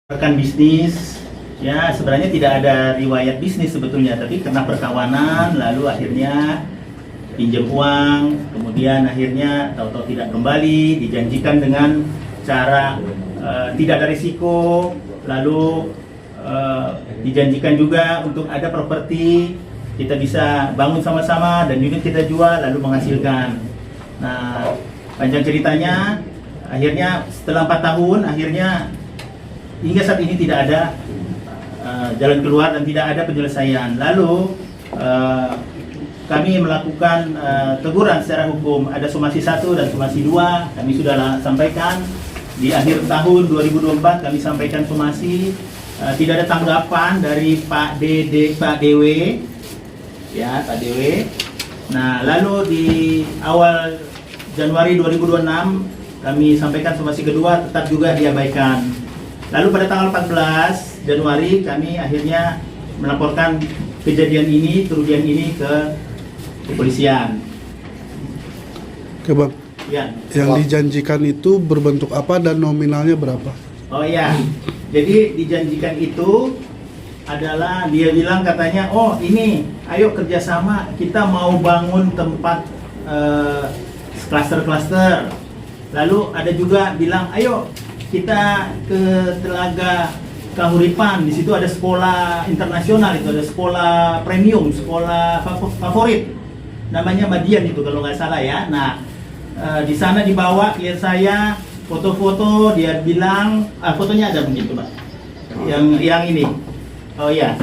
Rekan bisnis, ya sebenarnya tidak ada riwayat bisnis sebetulnya, tapi karena perkawanan lalu akhirnya pinjam uang, kemudian akhirnya tahu-tahu tidak kembali, dijanjikan dengan cara tidak ada risiko, lalu dijanjikan juga untuk ada properti, kita bisa bangun sama-sama dan unit kita jual lalu menghasilkan. Nah, panjang ceritanya, akhirnya setelah 4 tahun, akhirnya hingga saat ini tidak ada jalan keluar dan tidak ada penyelesaian. Lalu kami melakukan teguran secara hukum, ada somasi 1 dan somasi 2, kami sudah sampaikan. Di akhir tahun 2024 kami sampaikan somasi, tidak ada tanggapan dari Pak DW, ya Pak DW. Nah, lalu di awal Januari 2026 kami sampaikan somasi kedua, tetap juga diabaikan. Lalu pada tanggal 14 Januari kami akhirnya melaporkan kejadian ini, kerugian ini ke kepolisian. Oke Bang, Ya. yang dijanjikan itu berbentuk apa dan nominalnya berapa? Oh iya, jadi dijanjikan itu adalah dia bilang katanya, oh ini ayo kerjasama, kita mau bangun tempat klaster-klaster. Lalu ada juga bilang, ayo kita ke Telaga Kahuripan, di situ ada sekolah internasional, itu ada sekolah premium, sekolah favorit, namanya Madian itu kalau nggak salah ya. Nah, di sana dibawa klien saya foto-foto, dia bilang, fotonya ada mungkin tuh Pak, yang ini, oh ya,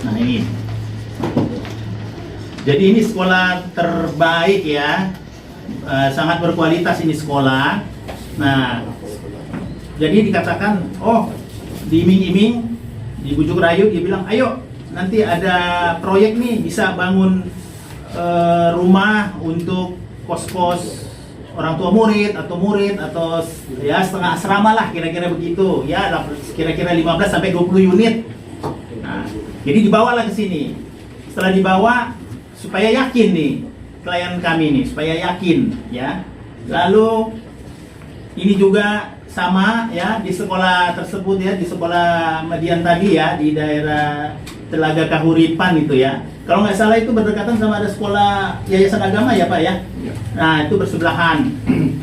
nah ini. Jadi ini sekolah terbaik ya, sangat berkualitas ini sekolah. Nah, jadi dikatakan, oh diiming-iming, dibujuk rayu, dia bilang, ayo nanti ada proyek nih, bisa bangun rumah untuk kos-kos orang tua murid atau ya setengah asrama lah, kira-kira begitu ya, kira-kira 15 sampai 20 unit. Nah, jadi dibawalah ke sini. Setelah dibawa, supaya yakin nih klien kami nih, supaya yakin ya. Lalu ini juga sama ya, di sekolah tersebut ya, di sekolah Madian tadi ya, di daerah Telaga Kahuripan itu ya. Kalau nggak salah itu berdekatan sama ada sekolah yayasan agama ya Pak ya. Nah, itu bersebelahan.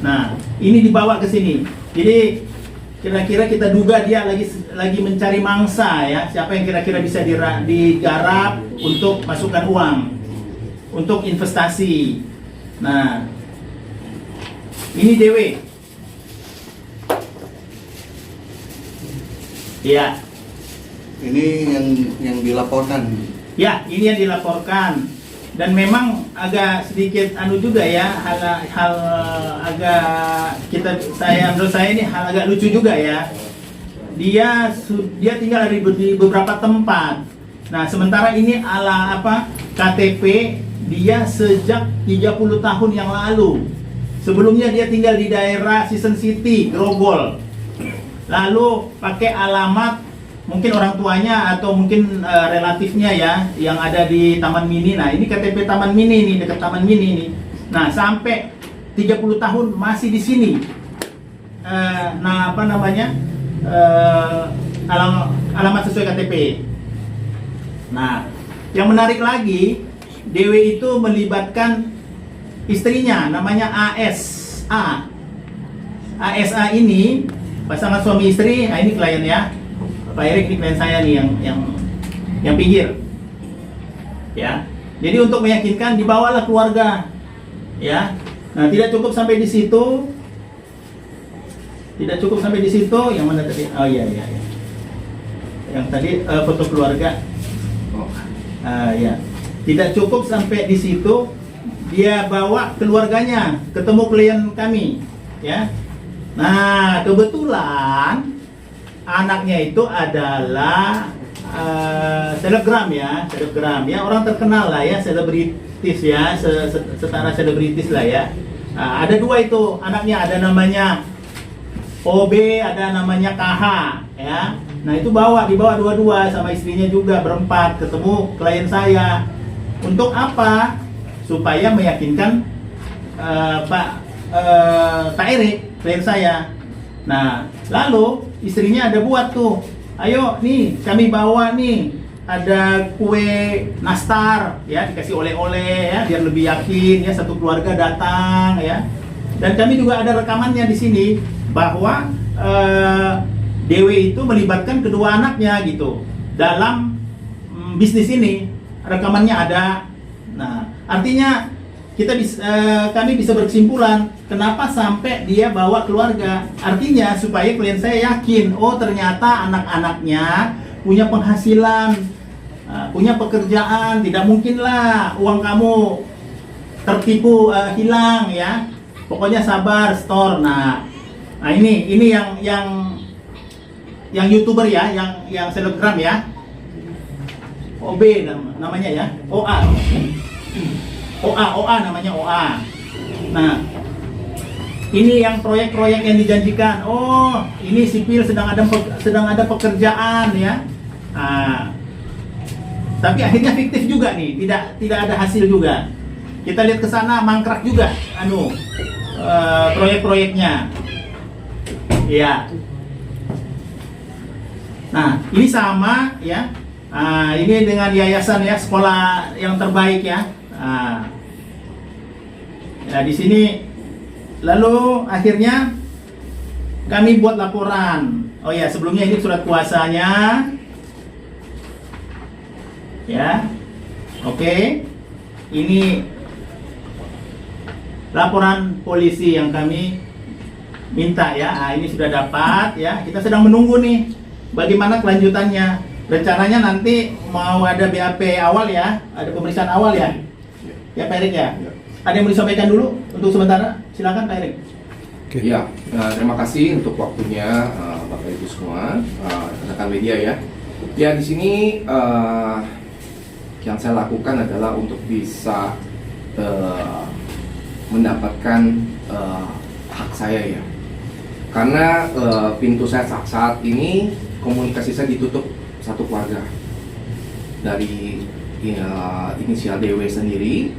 Nah, ini dibawa ke sini. Jadi kira-kira kita duga dia lagi mencari mangsa ya, siapa yang kira-kira bisa digarap untuk masukkan uang untuk investasi. Nah, ini DW. Ya. Ini yang dilaporkan. Ya, ini yang dilaporkan. Dan memang agak sedikit juga ya, hal agak menurut saya ini hal agak lucu juga ya. Dia tinggal di beberapa tempat. Nah, sementara ini KTP dia sejak 30 tahun yang lalu. Sebelumnya dia tinggal di daerah Season City, Grogol. Lalu pakai alamat mungkin orang tuanya atau mungkin relatifnya ya yang ada di Taman Mini. Nah, ini KTP Taman Mini nih, dekat Taman Mini nih. Nah, sampai 30 tahun masih di sini. Alamat sesuai KTP. Nah, yang menarik lagi, DW itu melibatkan istrinya, namanya ASA. ASA ini pasangan suami istri. Nah, ini klien ya, Pak Erik, ini klien saya nih yang pinggir. Ya, jadi untuk meyakinkan dibawalah keluarga. Ya, nah tidak cukup sampai di situ. Yang mana tadi? Oh iya. Yang tadi foto keluarga. Ya, tidak cukup sampai di situ, dia bawa keluarganya ketemu klien kami, ya. Nah, kebetulan anaknya itu adalah selebgram ya, orang terkenal lah ya, selebritis ya, setara selebritis lah ya. Nah, ada 2 itu anaknya, ada namanya OB, ada namanya KH ya. Nah itu dibawa dua-dua sama istrinya juga, berempat ketemu klien saya. Untuk apa? Supaya meyakinkan Pak Erik, klien saya. Nah lalu istrinya ada buat tuh, ayo nih kami bawa nih, ada kue nastar ya, dikasih oleh-oleh ya, biar lebih yakin ya, satu keluarga datang ya. Dan kami juga ada rekamannya di sini bahwa Dewi itu melibatkan kedua anaknya gitu dalam bisnis ini, rekamannya ada. Nah artinya kami bisa berkesimpulan kenapa sampai dia bawa keluarga. Artinya supaya klien saya yakin, oh ternyata anak-anaknya punya penghasilan, punya pekerjaan, tidak mungkinlah uang kamu tertipu, hilang ya. Pokoknya sabar, store. Nah ini yang YouTuber ya, yang selebgram ya. OB namanya ya, OA namanya OA. Nah ini yang proyek-proyek yang dijanjikan. Oh ini sipil sedang ada pekerjaan ya. Tapi akhirnya fiktif juga nih, tidak ada hasil juga. Kita lihat ke sana mangkrak juga proyek-proyeknya. Ya. Nah, ini sama ya. Ini dengan yayasan ya, sekolah yang terbaik ya. Ya di sini lalu akhirnya kami buat laporan. Oh ya, sebelumnya ini surat kuasanya. Ya. Oke. Ini laporan polisi yang kami minta ya. Ini sudah dapat ya. Kita sedang menunggu nih bagaimana kelanjutannya. Rencananya nanti mau ada BAP awal ya, ada pemeriksaan awal ya. Ya Pak Erik ya. Ada yang mau disampaikan dulu untuk sementara? Silakan Pak Erik. Ya, terima kasih untuk waktunya Bapak Ibu semua, rekan media ya. Ya di sini yang saya lakukan adalah untuk bisa mendapatkan hak saya ya. Karena pintu saya saat ini komunikasi saya ditutup satu keluarga dari inisial DW sendiri,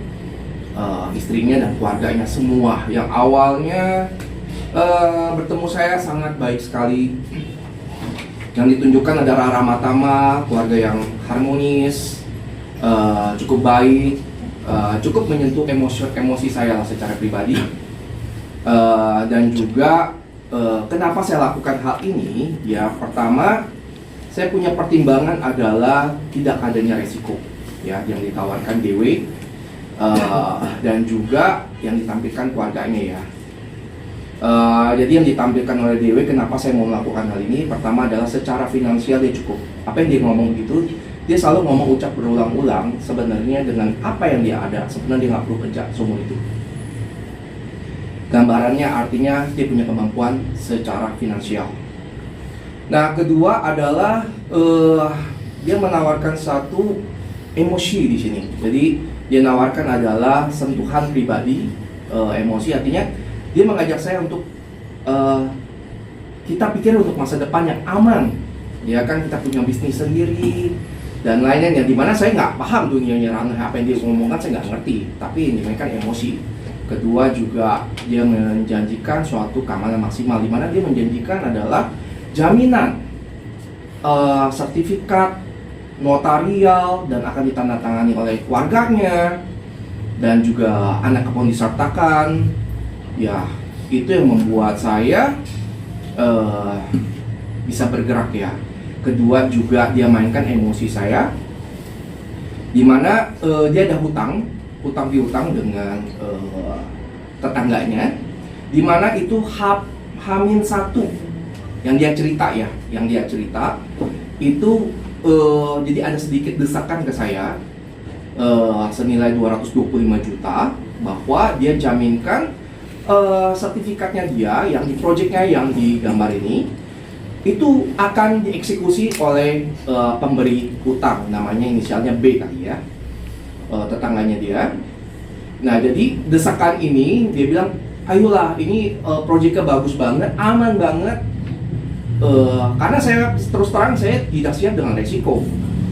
istrinya dan keluarganya semua yang awalnya bertemu saya sangat baik sekali. Yang ditunjukkan ada ramah tamah, keluarga yang harmonis, cukup baik, cukup menyentuh emosi saya secara pribadi. Dan juga kenapa saya lakukan hal ini? Ya pertama, saya punya pertimbangan adalah tidak adanya resiko ya yang ditawarkan DW dan juga yang ditampilkan keluarganya ya. Jadi yang ditampilkan oleh DW, kenapa saya mau melakukan hal ini? Pertama adalah secara finansial dia cukup. Apa yang dia ngomong gitu, dia selalu ngomong ucap berulang-ulang. Sebenarnya dengan apa yang dia ada, sebenarnya dia nggak perlu kerja seumur itu. Gambarannya artinya dia punya kemampuan secara finansial. Nah kedua adalah dia menawarkan satu emosi di sini. Jadi dia menawarkan adalah sentuhan pribadi, emosi, artinya dia mengajak saya untuk kita pikir untuk masa depan yang aman. Ya kan, kita punya bisnis sendiri dan lainnya, yang dimana saya nggak paham dunianya ranah apa yang dia ngomongkan, saya nggak ngerti. Tapi ini kan emosi. Kedua juga dia menjanjikan suatu keamanan maksimal, dimana dia menjanjikan adalah jaminan sertifikat notarial dan akan ditandatangani oleh keluarganya dan juga anak pun disertakan. Ya itu yang membuat saya bisa bergerak ya. Kedua juga dia mainkan emosi saya, dimana dia ada hutang piutang dengan tetangganya, dimana itu Hamin satu yang dia cerita ya, itu jadi ada sedikit desakan ke saya senilai 225 juta bahwa dia jaminkan sertifikatnya dia yang di proyeknya yang di gambar ini itu akan dieksekusi oleh pemberi utang, namanya inisialnya B kali ya, tetangganya dia. Nah jadi desakan ini dia bilang, ayolah ini proyeknya bagus banget, aman banget, karena saya terus terang saya tidak siap dengan resiko.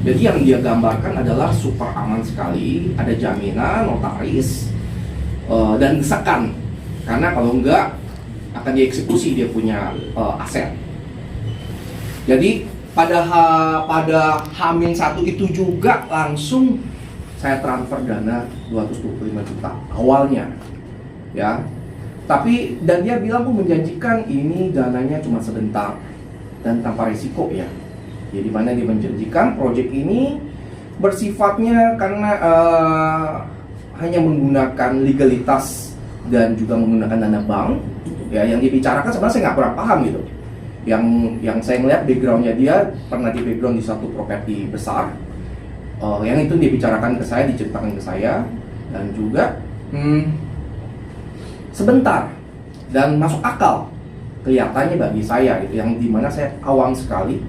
Jadi yang dia gambarkan adalah super aman sekali, ada jaminan, notaris, dan desakan. Karena kalau enggak akan dieksekusi dia punya aset. Jadi pada H-1 itu juga langsung saya transfer dana 225 juta awalnya, ya. Tapi dan dia bilang pun menjanjikan ini dananya cuma sebentar dan tanpa risiko ya. Jadi mana dia menjanjikan proyek ini bersifatnya karena hanya menggunakan legalitas dan juga menggunakan dana bank. Ya, yang dibicarakan sebenarnya saya nggak pernah paham gitu. Yang saya melihat backgroundnya dia pernah di background di satu properti besar. Yang itu dibicarakan ke saya, diceritakan ke saya, dan juga sebentar dan masuk akal kelihatannya bagi saya gitu, yang dimana saya awam sekali.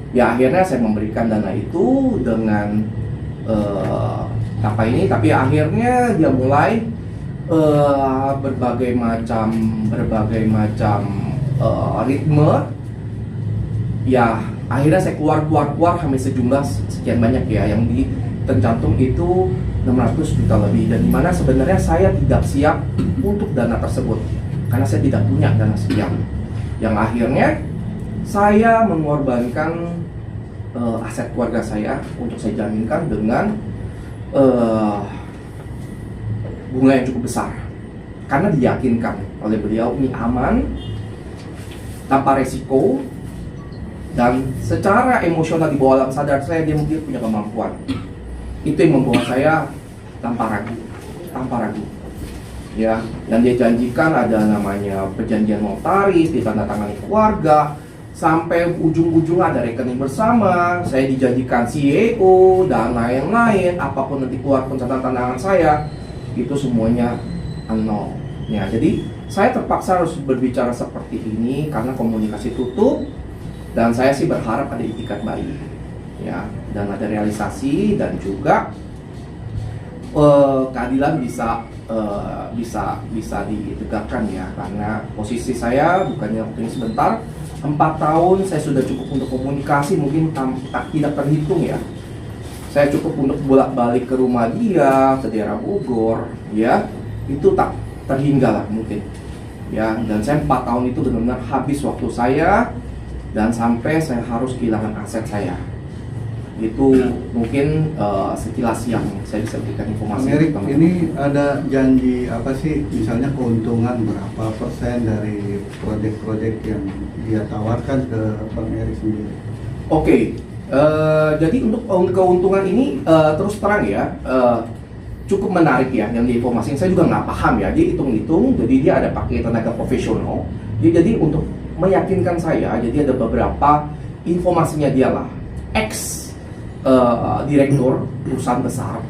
Ya akhirnya saya memberikan dana itu dengan tapi akhirnya dia mulai berbagai macam ritme. Ya akhirnya saya keluar hampir sejumlah sekian banyak ya, yang tercantum itu 600 juta lebih, dan dimana sebenarnya saya tidak siap untuk dana tersebut karena saya tidak punya dana sekian, yang akhirnya saya mengorbankan aset keluarga saya untuk saya jaminkan dengan bunga yang cukup besar, karena diyakinkan oleh beliau ini aman, tanpa resiko, dan secara emosional di bawah alam sadar saya dia mungkin punya kemampuan. Itu yang membawa saya tanpa ragu ya. Dan dia janjikan ada namanya perjanjian notaris, ditandatangani keluarga, sampai ujung-ujung ada rekening bersama, saya dijanjikan CEO dan lain-lain, apapun nanti keluar pencatatan tangan saya, itu semuanya nol. Ya, jadi saya terpaksa harus berbicara seperti ini karena komunikasi tutup, dan saya sih berharap ada itikat baik, ya, dan ada realisasi, dan juga keadilan bisa ditegakkan ya, karena posisi saya bukannya waktu ini sebentar. 4 tahun saya sudah cukup untuk komunikasi, mungkin tidak terhitung ya. Saya cukup untuk bolak-balik ke rumah dia, ke daerah Bogor, ya. Itu tak terhingga lah mungkin. Ya, dan saya 4 tahun itu benar-benar habis waktu saya, dan sampai saya harus kehilangan aset saya. Itu mungkin sekilas yang saya bisa berikan informasi. Erik, ini ada janji apa sih? Misalnya keuntungan berapa persen dari proyek-proyek yang dia tawarkan ke Bang Erik sendiri? Oke, jadi untuk keuntungan ini terus terang ya, cukup menarik ya yang diinformasikan. Saya juga nggak paham ya, dia hitung-hitung, jadi dia ada pakai tenaga profesional. Jadi untuk meyakinkan saya, jadi ada beberapa informasinya dia lah, direktur perusahaan besar,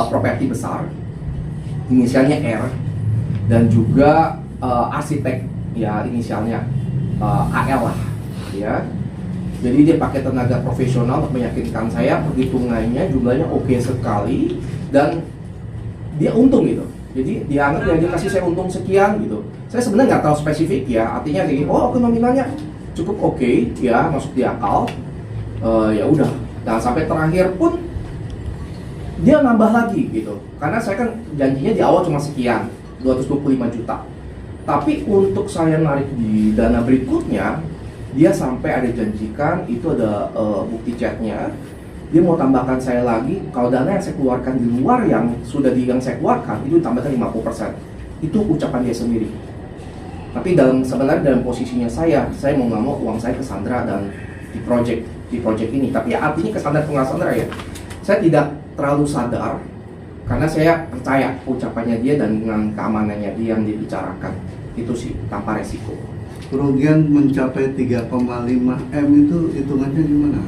properti besar, inisialnya R, dan juga arsitek ya inisialnya AL lah, ya. Jadi dia pakai tenaga profesional untuk meyakinkan saya, perhitungannya jumlahnya oke sekali, dan dia untung gitu. Jadi dia kasih saya untung sekian gitu. Saya sebenarnya nggak tahu spesifik ya, artinya kayak oh nominalnya cukup oke ya, masuk di akal. Ya udah. Nah sampai terakhir pun dia nambah lagi gitu, karena saya kan janjinya di awal cuma sekian, 225 juta. Tapi untuk saya narik di dana berikutnya, dia sampai ada janjikan, itu ada bukti chatnya, dia mau tambahkan saya lagi, kalau dana yang saya keluarkan di luar yang sudah yang saya keluarkan, itu ditambahkan 50%. Itu ucapan dia sendiri. Tapi sebenarnya dalam posisinya saya mau nggak mau uang saya ke Sandra dan di project ini. Tapi ya artinya kesadaran atau nggak sadar ya, saya tidak terlalu sadar karena saya percaya ucapannya dia dan dengan keamanannya dia yang dibicarakan itu sih tanpa resiko. Kerugian mencapai 3,5 M itu hitungannya gimana?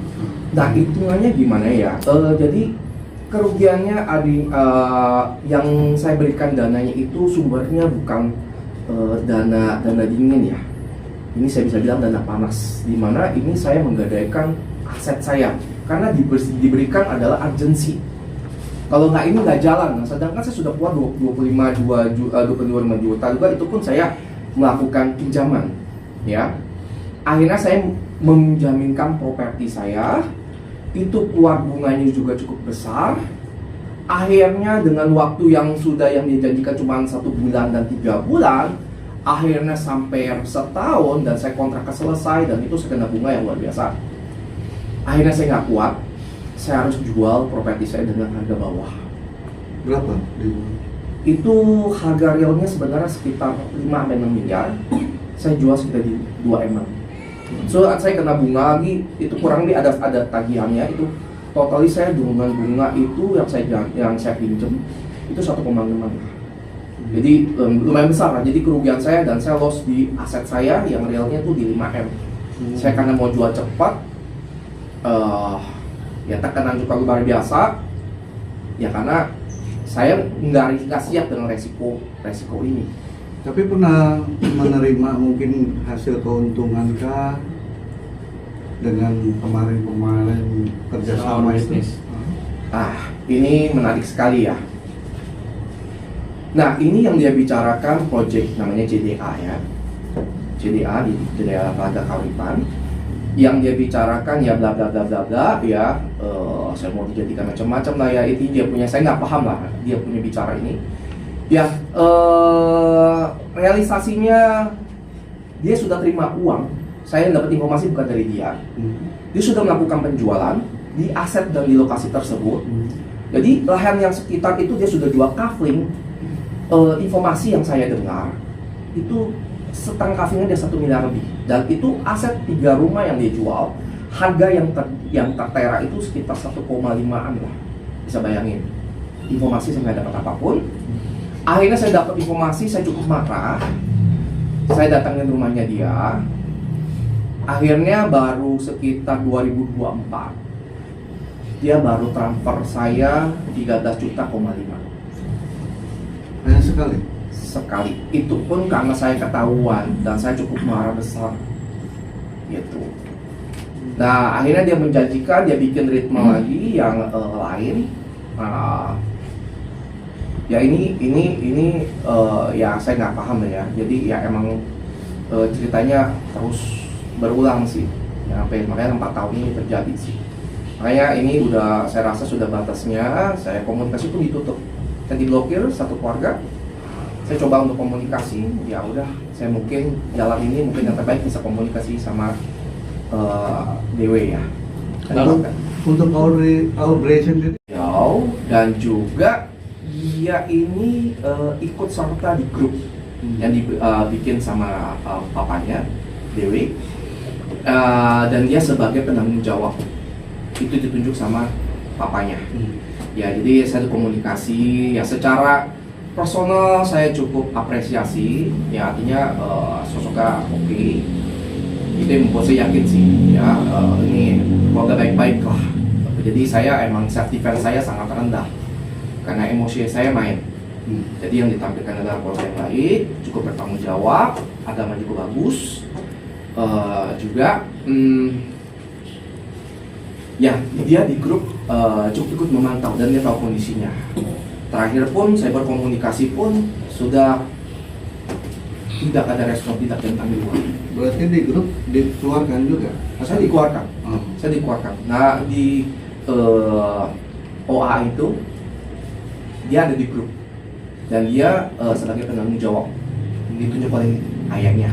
Nah hitungannya gimana ya? Jadi kerugiannya yang saya berikan dananya itu sumbernya bukan dana dingin ya. Ini saya bisa bilang dana panas, di mana ini saya menggadaikan aset saya karena diberikan adalah agensi. Kalau nggak ini nggak jalan. Nah, sedangkan saya sudah keluar 25 juta juga, itu pun saya melakukan pinjaman, ya. akhirnya saya menjaminkan properti saya, itu keluar bunganya juga cukup besar. Akhirnya dengan waktu yang dijanjikan cuma 1 bulan dan 3 bulan, akhirnya sampai setahun dan saya kontraknya selesai, dan itu saya kena bunga yang luar biasa. Akhirnya saya nggak kuat, saya harus jual properti saya dengan harga bawah. Berapa? Itu harga realnya sebenarnya sekitar 5-6 miliar, saya jual sekitar di 2 M. So saya kena bunga lagi, itu kurang lebih ada tagihannya, itu totali saya dengan bunga itu yang saya pinjam itu 1,5. Jadi lumayan besar lah, jadi kerugian saya dan saya loss di aset saya yang realnya tuh di 5 M. Saya karena mau jual cepat, ya tekanan juga luar biasa, ya karena saya nggak siap dengan resiko ini. Tapi pernah menerima mungkin hasil keuntungan kah dengan kemarin kerjasama itu? Ini menarik sekali ya. Nah, ini yang dia bicarakan project namanya JDA ya. JDA di daerah Telaga Kauripan. Yang dia bicarakan ya bla bla bla bla bla ya. Saya mau dijadikan macam-macam lah ya. Itu dia punya, saya nggak paham lah dia punya bicara ini. Ya, realisasinya dia sudah terima uang. Saya dapat informasi bukan dari dia. Dia sudah melakukan penjualan di aset dan di lokasi tersebut. Jadi lahan yang sekitar itu dia sudah jual kafling. Informasi yang saya dengar itu setang kaflingnya dia 1 miliar lebih. Dan itu aset 3 rumah yang dia jual. Harga yang tertera itu sekitar 1,5-an lah. Bisa bayangin. Informasi saya nggak dapat apapun. Akhirnya saya dapat informasi, saya cukup marah. Saya datangin rumahnya dia. Akhirnya baru sekitar 2024 dia baru transfer saya 13,5 juta. Hanya sekali? Itu pun karena saya ketahuan dan saya cukup marah besar gitu. Nah, akhirnya dia menjanjikan dia bikin ritme lagi yang lain. Ya ini ya saya nggak paham ya. Jadi ya emang ceritanya terus berulang sih. Ya, makanya 4 tahun ini terjadi sih. Makanya ini udah saya rasa sudah batasnya. Saya komunikasi pun ditutup. Saya diblokir satu keluarga. Saya coba untuk komunikasi. Ya udah, saya mungkin jalan ini mungkin yang terbaik bisa komunikasi sama DW ya. Untuk operation itu? Dan juga dia ini ikut serta di grup yang dibikin sama papanya Dewi, dan dia sebagai penanggung jawab itu ditunjuk sama papanya. Ya, jadi saya komunikasi ya secara personal saya cukup apresiasi ya, artinya sosoknya oke. Itu yang membuat saya yakin sih ya, ini keluarga baik-baik lah. Jadi saya emang self defense saya sangat rendah karena emosi saya main. Jadi yang ditampilkan adalah keluarga yang baik, cukup bertanggung jawab, agama juga bagus, juga ya dia di grup cukup ikut memantau dan dia tahu kondisinya. Terakhir pun saya berkomunikasi pun sudah tidak ada respon, tidak ada tanggungan. Berarti di grup dikeluarkan juga? Saya dikeluarkan. Saya dikeluarkan. Nah di OA itu dia ada di grup dan dia sebagai penanggung jawab, ditunjuk oleh ayahnya.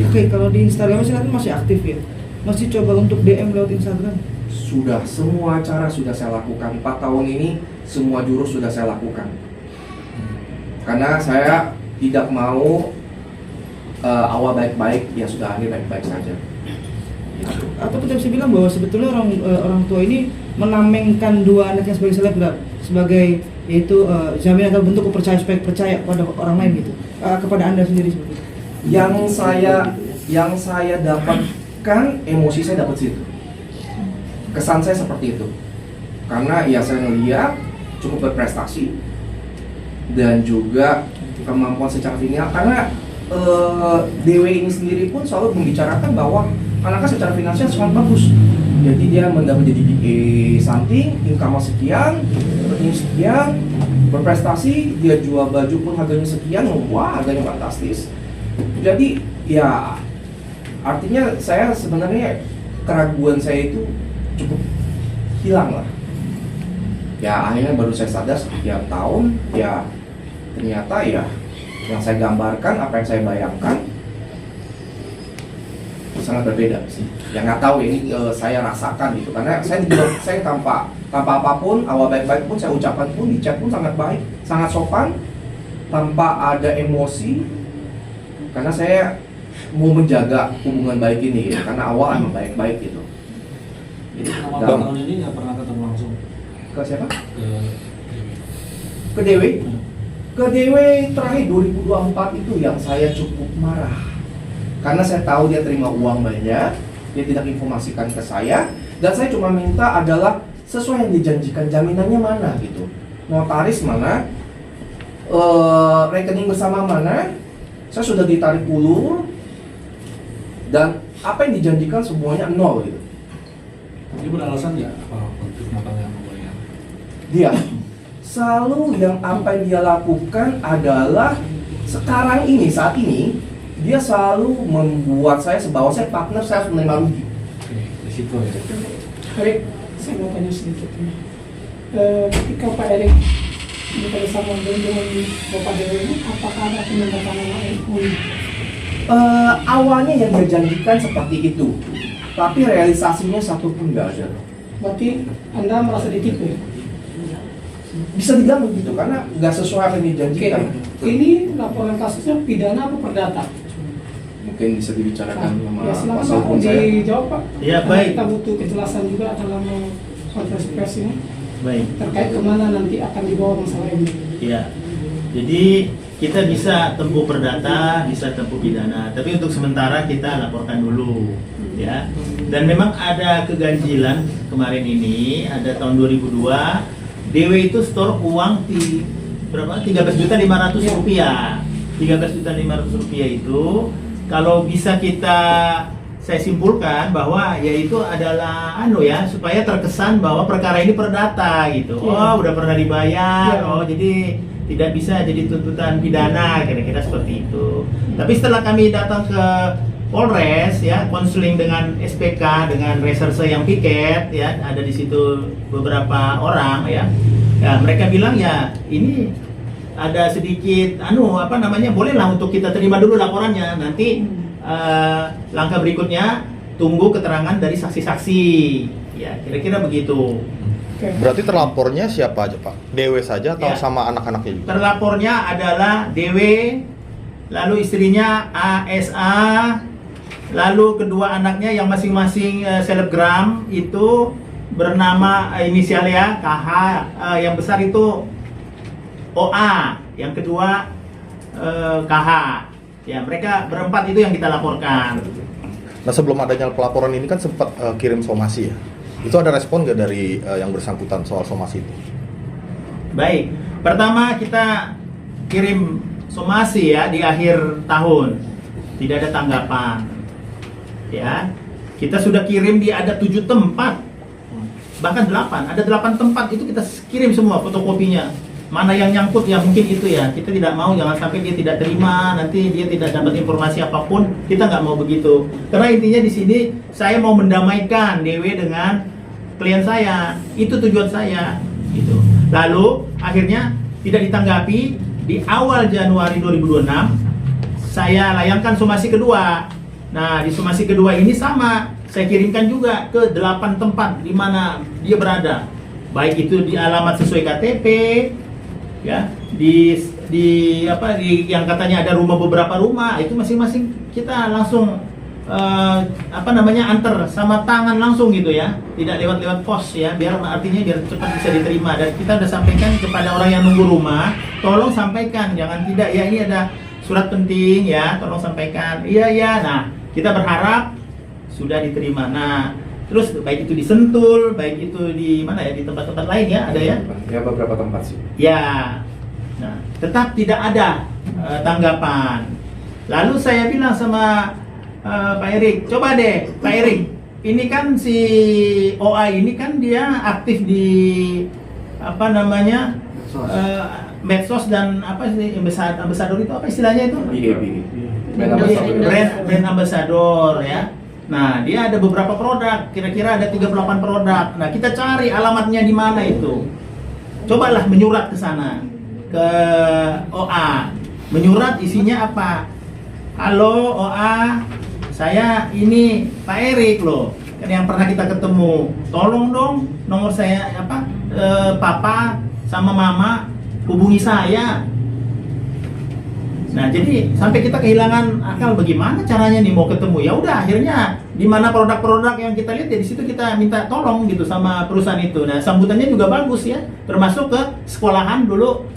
Oke, kalau di Instagram masih aktif ya? Masih coba untuk DM lewat Instagram? Sudah, semua cara sudah saya lakukan. 4 tahun ini semua jurus sudah saya lakukan. Karena saya tidak mau awal baik-baik, ya sudah akhir baik-baik saja. Gitu. Atau kita bisa bilang bahwa sebetulnya orang tua ini menamengkan 2 anaknya sebagai selebgram, sebagai yaitu jaminan atau bentuk kepercayaan percaya kepada orang lain gitu, kepada Anda sendiri seperti itu. Yang saya dapatkan, emosi saya dapat situ. Kesan saya seperti itu. Karena ya saya melihat cukup berprestasi dan juga kemampuan secara finansial, karena DW ini sendiri pun selalu membicarakan bahwa anaknya secara finansial sangat bagus. Jadi dia mendapat jadi BA something, income sekian, revenue sekian, berprestasi, dia jual baju pun harganya sekian, wah harganya fantastis. Jadi ya artinya saya sebenarnya keraguan saya itu cukup hilang lah. Ya akhirnya baru saya sadar sekian tahun, ya ternyata ya yang saya gambarkan, apa yang saya bayangkan sangat berbeda sih. Yang nggak tahu ini saya rasakan gitu, karena saya tanpa apapun, awal baik-baik pun saya ucapkan pun, di chat pun sangat baik, sangat sopan, tanpa ada emosi, karena saya mau menjaga hubungan baik ini ya, karena awal emang baik-baik gitu. Awal Dan- tahun ini nggak pernah ketemu langsung Ke siapa? ke Ke Dewi? Ke Dewi terakhir 2024 itu yang saya cukup marah, karena saya tahu dia terima uang banyak, dia tidak informasikan ke saya, dan saya cuma minta adalah sesuai yang dijanjikan, jaminannya mana gitu, notaris mana, rekening bersama mana, saya sudah ditarik ulur, dan apa yang dijanjikan semuanya nol gitu. dia beralasan nggak apa untuk kenapa nggak mau bayar? Dia selalu yang apa yang dia lakukan adalah sekarang ini, saat ini dia selalu membuat saya bahwa saya partner, saya harus menerima rugi. Oke, risiko ya. Baik, saya mau tanya sedikit ini. Ketika Pak Erik bersama dengan Bapak Dewi ini, apakah ada penandatanganan MOU? Awalnya yang dia janjikan seperti itu, tapi realisasinya satu pun nggak ada. Berarti Anda merasa ditipu ya? Bisa dibilang begitu karena nggak sesuai apa yang Oke, dijanjikan. ini laporan kasusnya pidana apa perdata? Mungkin bisa dibicarakan sama Ya silakan kuasa Pak, hukum saya. dijawab Pak. Ya, Karena baik. Kita butuh kejelasan juga dalam konferensi pers ini Baik. terkait kemana nanti akan dibawa masalah ini. Ya, jadi kita bisa tempuh perdata, bisa tempuh pidana. Tapi untuk sementara kita laporkan dulu, ya. Dan memang ada keganjilan kemarin ini, ada tahun 2002, DW itu store uang di berapa? 13.500.000 rupiah. 13.500.000 rupiah itu, kalau bisa saya simpulkan bahwa yaitu adalah supaya terkesan bahwa perkara ini perdata gitu. Oh, udah pernah dibayar. Iya. Oh, jadi tidak bisa jadi tuntutan pidana, kira-kira seperti itu. Tapi setelah kami datang ke Polres ya, konseling dengan SPK, dengan reserse yang piket ya, ada di situ beberapa orang ya. Ya, mereka bilang ya ini ada sedikit bolehlah untuk kita terima dulu laporannya. Nanti langkah berikutnya tunggu keterangan dari saksi-saksi. Ya, kira-kira begitu. Oke. Berarti terlapornya siapa aja Pak? Dewe saja atau Ya. sama anak-anaknya juga? Terlapornya adalah DW, lalu istrinya ASA, lalu kedua anaknya yang masing-masing selebgram itu bernama inisial ya KH, yang besar itu OA, yang kedua KH. Ya, mereka berempat itu yang kita laporkan. Nah sebelum adanya pelaporan ini kan sempat kirim somasi ya. Itu ada respon nggak dari yang bersangkutan soal somasi itu? Baik, pertama kita kirim somasi ya di akhir tahun, tidak ada tanggapan. Ya, kita sudah kirim di ada 7 tempat, bahkan 8, ada 8 tempat itu kita kirim semua fotokopinya. Mana yang nyangkut ya mungkin itu ya, kita tidak mau, jangan sampai dia tidak terima, nanti dia tidak dapat informasi apapun, kita nggak mau begitu. Karena intinya di sini saya mau mendamaikan Dewi dengan klien saya, itu tujuan saya gitu. Lalu akhirnya tidak ditanggapi. Di awal Januari 2026 saya layangkan somasi kedua. Nah, di somasi kedua ini sama, saya kirimkan juga ke 8 tempat di mana dia berada, baik itu di alamat sesuai KTP ya, di yang katanya ada beberapa rumah, itu masing-masing kita langsung antar sama tangan langsung gitu ya, tidak lewat pos ya, biar cepat bisa diterima. Dan kita sudah sampaikan kepada orang yang nunggu rumah, tolong sampaikan, jangan tidak ya, ini ada surat penting ya, tolong sampaikan. Iya. Nah, kita berharap sudah diterima. Nah, terus baik itu di Sentul, baik itu di mana ya, di tempat-tempat lain ya, ada ya. Ya beberapa tempat sih. Ya, nah tetap tidak ada tanggapan. Lalu saya bilang sama Pak Erik, coba deh Pak Erik, ini kan si OA ini kan dia aktif di medsos dan ambasador itu apa istilahnya itu? IG. brand ambassador ya. Nah, dia ada beberapa produk, kira-kira ada 38 produk. Nah, kita cari alamatnya di mana itu. Cobalah menyurat ke sana, ke OA. Menyurat isinya apa? Halo OA, saya ini Pak Erik loh, kan yang pernah kita ketemu. Tolong dong nomor saya apa? Papa sama Mama hubungi saya. Nah, jadi sampai kita kehilangan akal bagaimana caranya nih mau ketemu. Ya udah, akhirnya di mana produk-produk yang kita lihat ya di situ kita minta tolong gitu sama perusahaan itu. Nah, sambutannya juga bagus ya, termasuk ke sekolahan dulu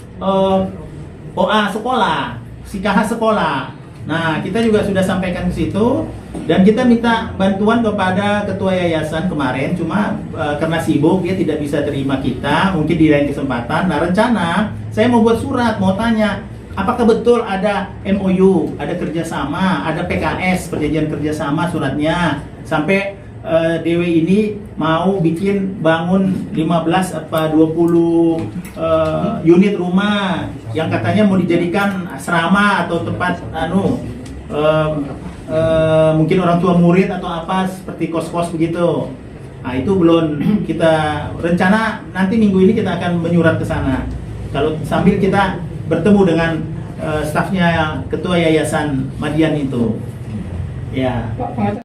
OA sekolah, Sikaha sekolah. Nah, kita juga sudah sampaikan ke situ dan kita minta bantuan kepada ketua yayasan kemarin, cuma karena sibuk dia tidak bisa terima kita, mungkin di lain kesempatan. Nah, rencana saya mau buat surat, mau tanya apakah betul ada MOU, ada kerjasama, ada PKS, perjanjian kerjasama suratnya, sampai DW ini mau bikin bangun 15 apa 20 unit rumah yang katanya mau dijadikan asrama atau tempat mungkin orang tua murid atau apa seperti kos-kos begitu. Nah, itu belum kita rencana, nanti minggu ini kita akan menyurat ke sana. Kalau sambil kita bertemu dengan stafnya ketua yayasan Madian itu. Ya. Pak,